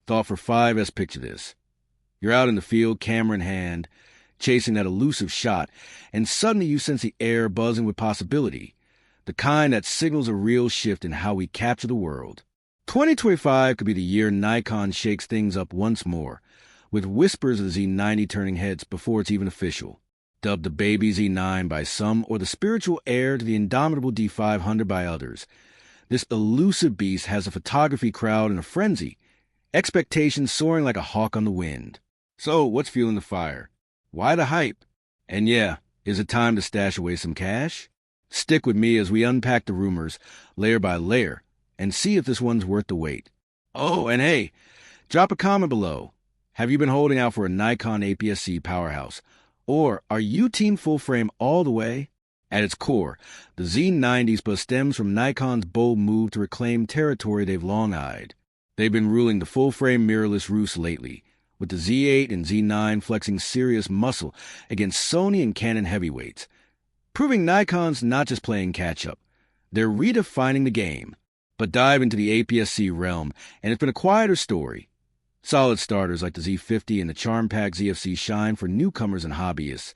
Thought for 5S, picture this. You're out in the field, camera in hand, chasing that elusive shot, and suddenly you sense the air buzzing with possibility, the kind that signals a real shift in how we capture the world. 2025 could be the year Nikon shakes things up once more, with whispers of the Z90 turning heads before it's even official. Dubbed the baby Z9 by some or the spiritual heir to the indomitable D500 by others, this elusive beast has a photography crowd in a frenzy, expectations soaring like a hawk on the wind. So, what's fueling the fire? Why the hype? And yeah, is it time to stash away some cash? Stick with me as we unpack the rumors, layer by layer, and see if this one's worth the wait. Oh, and hey, drop a comment below. Have you been holding out for a Nikon APS-C powerhouse? Or are you team full frame all the way? At its core, the Z90's buzz stems from Nikon's bold move to reclaim territory they've long eyed. They've been ruling the full-frame mirrorless roost lately, with the Z8 and Z9 flexing serious muscle against Sony and Canon heavyweights, proving Nikon's not just playing catch-up. They're redefining the game. But dive into the APS-C realm, and it's been a quieter story. Solid starters like the Z50 and the charm-packed ZFC shine for newcomers and hobbyists,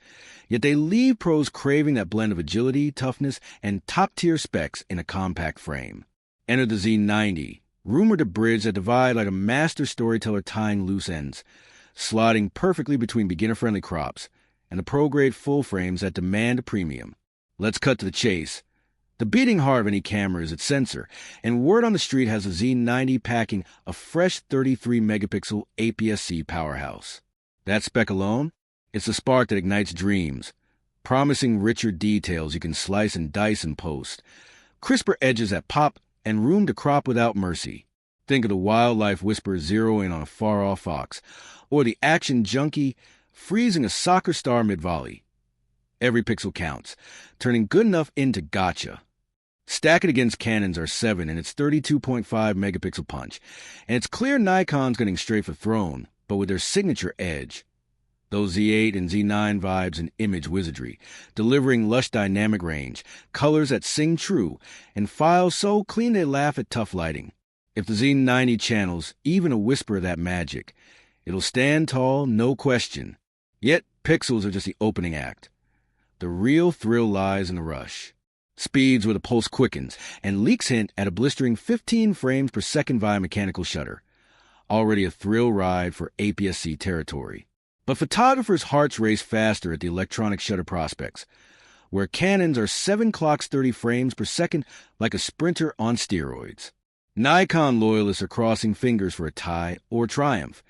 yet they leave pros craving that blend of agility, toughness, and top-tier specs in a compact frame. Enter the Z90, rumored to bridge that divide like a master storyteller tying loose ends, slotting perfectly between beginner-friendly crops and the pro-grade full frames that demand a premium. Let's cut to the chase. The beating heart of any camera is its sensor, and word on the street has the Z90 packing a fresh 33-megapixel APS-C powerhouse. That spec alone? It's the spark that ignites dreams, promising richer details you can slice and dice and post, crisper edges that pop, and room to crop without mercy. Think of the wildlife whisperer zeroing on a far-off fox, or the action junkie freezing a soccer star mid-volley. Every pixel counts, turning good enough into gotcha. Stack it against Canon's R7 and its 32.5 megapixel punch, and it's clear Nikon's getting straight for throne, but with their signature edge. Those Z8 and Z9 vibes and image wizardry, delivering lush dynamic range, colors that sing true, and files so clean they laugh at tough lighting. If the Z90 channels even a whisper of that magic, it'll stand tall, no question. Yet, pixels are just the opening act. The real thrill lies in the rush. Speeds where the pulse quickens, and leaks hint at a blistering 15 frames per second via mechanical shutter. Already a thrill ride for APS-C territory. But photographers' hearts race faster at the electronic shutter prospects, where Canons are 7 clocks 30 frames per second like a sprinter on steroids. Nikon loyalists are crossing fingers for a tie or triumph,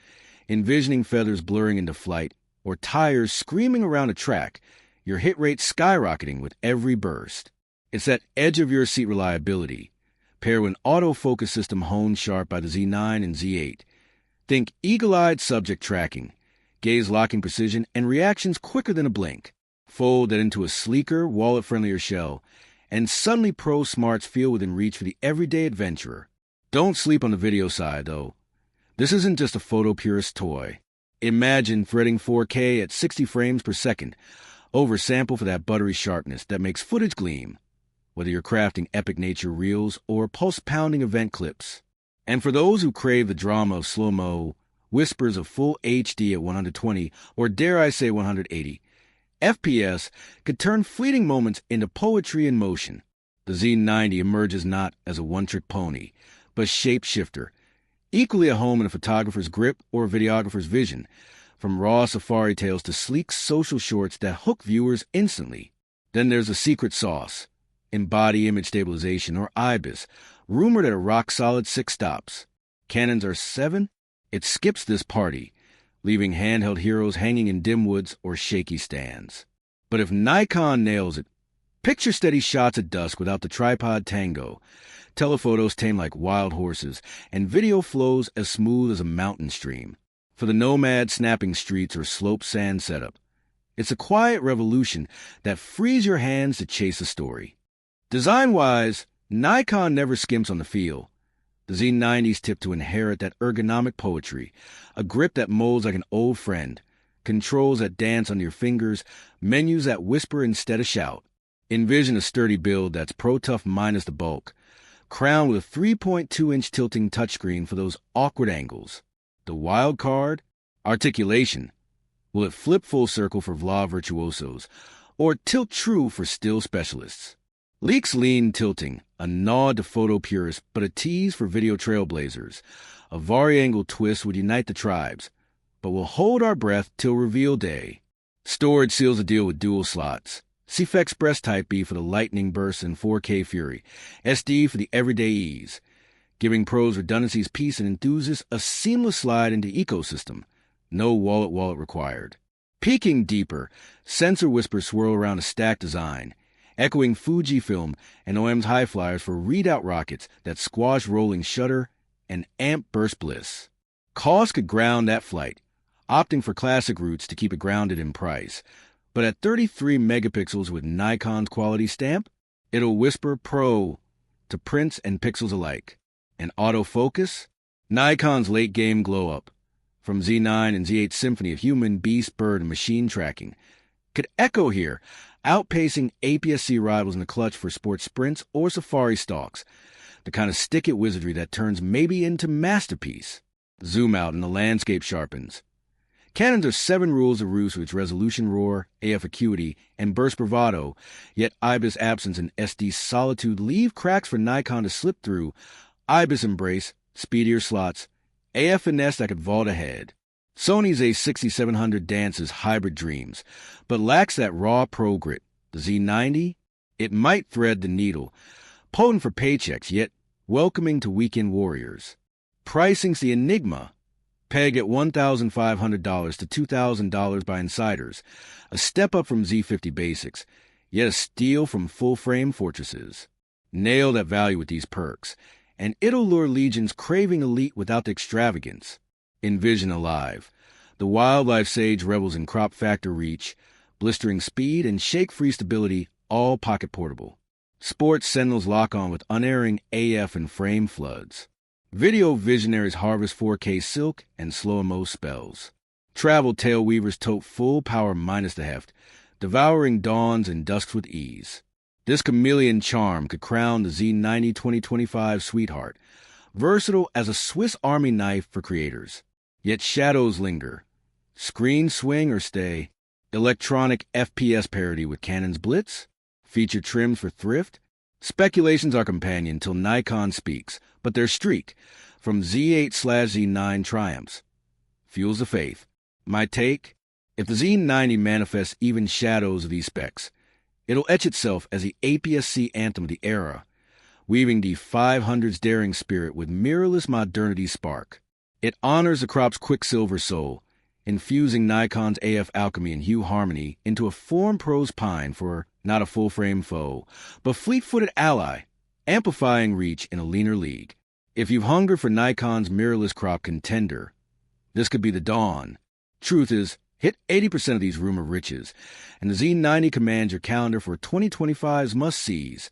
envisioning feathers blurring into flight or tires screaming around a track, your hit rate skyrocketing with every burst. It's that edge-of-your-seat reliability, paired with an autofocus system honed sharp by the Z9 and Z8. Think eagle-eyed subject tracking, gaze-locking precision, and reactions quicker than a blink. Fold that into a sleeker, wallet-friendlier shell, and suddenly pro smarts feel within reach for the everyday adventurer. Don't sleep on the video side, though. This isn't just a photo purist toy. Imagine threading 4K at 60 frames per second, oversample for that buttery sharpness that makes footage gleam, whether you're crafting epic nature reels or pulse-pounding event clips. And for those who crave the drama of slow-mo, whispers of full HD at 120, or dare I say 180, FPS could turn fleeting moments into poetry in motion. The Z90 emerges not as a one-trick pony, but shapeshifter, equally at home in a photographer's grip or a videographer's vision, from raw safari tales to sleek social shorts that hook viewers instantly. Then there's the secret sauce, embody image stabilization, or IBIS, rumored at a rock-solid 6 stops. Canon's R7? It skips this party, leaving handheld heroes hanging in dim woods or shaky stands. But if Nikon nails it, picture steady shots at dusk without the tripod tango, telephotos tame like wild horses, and video flows as smooth as a mountain stream. For the nomad snapping streets or slope sand setup, it's a quiet revolution that frees your hands to chase a story. Design-wise, Nikon never skimps on the feel. The Z90's tip to inherit that ergonomic poetry, a grip that molds like an old friend, controls that dance on your fingers, menus that whisper instead of shout. Envision a sturdy build that's pro-tough minus the bulk, crowned with a 3.2-inch tilting touchscreen for those awkward angles. The wild card? Articulation. Will it flip full circle for vlog virtuosos, or tilt true for still specialists? Leaks lean tilting, a nod to photo purists, but a tease for video trailblazers. A vari-angle twist would unite the tribes, but we'll hold our breath till reveal day. Storage seals the deal with dual slots. CF Express Type B for the lightning bursts and 4K fury. SD for the everyday ease, giving pros redundancies, peace, and enthusiasts a seamless slide into ecosystem. No wallet required. Peeking deeper, sensor whispers swirl around a stack design, echoing Fujifilm and OM's high flyers for readout rockets that squash rolling shutter and amp burst bliss. Cost could ground that flight, opting for classic routes to keep it grounded in price. But at 33 megapixels with Nikon's quality stamp, it'll whisper pro to prints and pixels alike. And autofocus? Nikon's late-game glow-up, from Z9 and Z8 symphony of human, beast, bird, and machine tracking, could echo here, outpacing APS-C rivals in the clutch for sports sprints or safari stalks, the kind of stick-it wizardry that turns maybe into masterpiece. Zoom out and the landscape sharpens. Canons are 7 rules of roost with its resolution roar, AF acuity, and burst bravado, yet IBIS absence and SD solitude leave cracks for Nikon to slip through. IBIS embrace, speedier slots, AF finesse that could vault ahead. Sony's A6700 dances hybrid dreams, but lacks that raw pro grit. The Z90? It might thread the needle, potent for paychecks, yet welcoming to weekend warriors. Pricing's the enigma. Peg at $1,500 to $2,000 by insiders, a step up from Z50 basics, yet a steal from full-frame fortresses. Nail that value with these perks, and it'll lure legions craving elite without the extravagance. Envision alive. The wildlife sage revels in crop factor reach, blistering speed, and shake-free stability, all pocket portable. Sports sentinels lock on with unerring AF and frame floods. Video visionaries harvest 4K silk and slow-mo spells. Travel tail weavers tote full power minus the heft, devouring dawns and dusks with ease. This chameleon charm could crown the Z90 2025 sweetheart, versatile as a Swiss Army knife for creators. Yet shadows linger. Screen swing or stay. Electronic FPS parity with Canon's Blitz. Feature trims for thrift. Speculations are companion till Nikon speaks, but their streak, from Z8/Z9 triumphs, fuels the faith. My take? If the Z90 manifests even shadows of these specs, it'll etch itself as the APS-C anthem of the era, weaving the 500's daring spirit with mirrorless modernity spark. It honors the crop's quicksilver soul, infusing Nikon's AF alchemy and hue harmony into a form pros pine for not a full-frame foe, but fleet-footed ally, amplifying reach in a leaner league. If you've hungered for Nikon's mirrorless crop contender, this could be the dawn. Truth is, hit 80% of these rumor riches, and the Z90 commands your calendar for 2025's must-sees.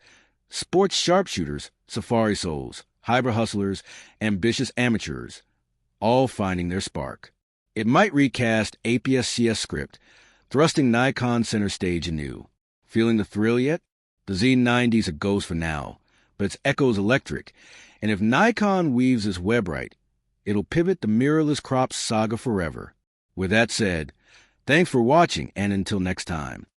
Sports sharpshooters, safari souls, hybrid hustlers, ambitious amateurs, all finding their spark. It might recast APS-CS script, thrusting Nikon center stage anew. Feeling the thrill yet? The Z90's a ghost for now, but its echo's electric, and if Nikon weaves its web right, it'll pivot the mirrorless crop saga forever. With that said, thanks for watching, and until next time.